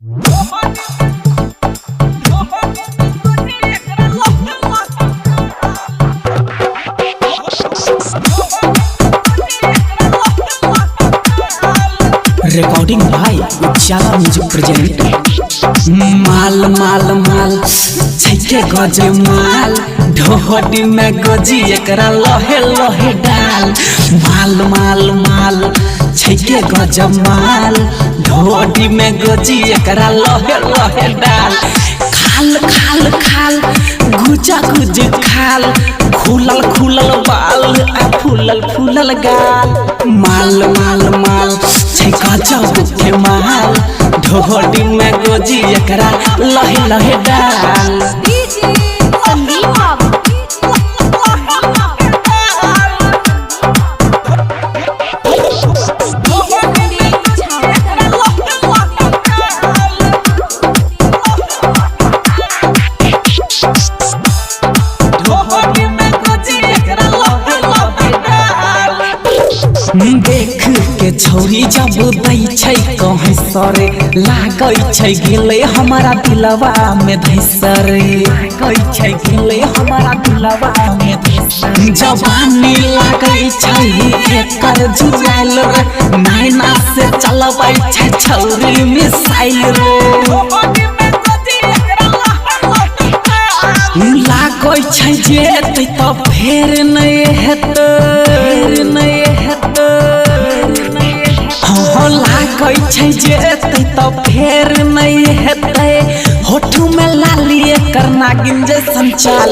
Recording भाई उजाला music present. माल माल माल छके गजे माल ढोहडी में गजी एकरा लहे लहे डाल। माल माल माल छके गजे माल ढोहडी में गजी एकरा लहे लहे डाल। खाल खाल खाल गुजा गुज खाल खुलल खुलल बाल आ फूलल फूलल गाल। माल माल माल छका जाऊ के माल ढोहडी में गोजी एकरा लहे लहे डाल। देख के छौरी जब दै छै कहीं सरे लागै छै गेले हमारा दिलवा में धैसरे। लागै छै गेले हमारा दिलवा में धैसरे। जवानी लागै छै एकर जुआल रे नैना से चलबै छै छौरी मिसाइल रे। लागै छै जेतै त फेर नहीं हेतै लागै छै जेतै त फेर नहीं हेतै। होठू में लाली एकर नागिन जैसन चाल।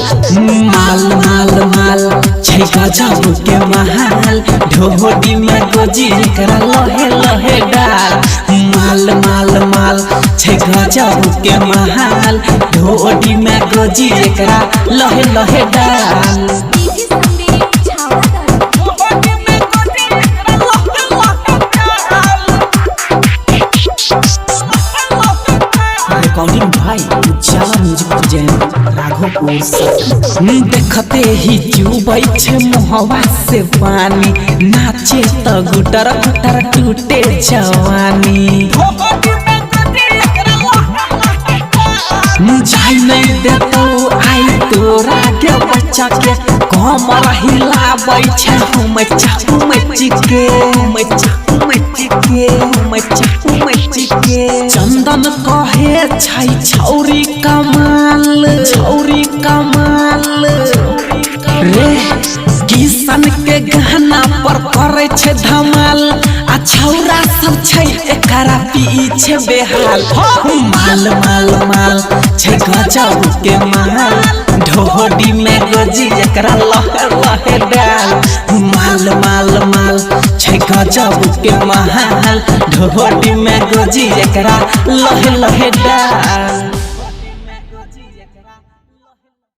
माल माल माल छै गजब के महाल ढोहडी में गोजी एकरा लहे लहे डाल। माल माल माल छै गजब के महाल ढोहडी में गोजी एकरा लहे लहे डाल। रिकॉर्डिंग भाई उजाला म्यूजिक प्रेजेंट राघोपुर से। देखते ही चुबै छे मुहवा से पानी नाचे त गुटर गुटर टूटे जवानी। जाई नहीं देतो आई तोरा के बच्चा के कमर हिलाबै छे मच्चा के चंदन कहे छै छौरी कमाल रे किशन के गाना पर करे छे धमाल आ छौरा सब छै एकरा पीछे बेहाल। माल माल माल छै गजब के माल ढोहडी में गोजी एकरा लहे लहे डाल। माल माल माल छै गजब के माल ढोहडी में गोजी एकरा लहे लहे डाल।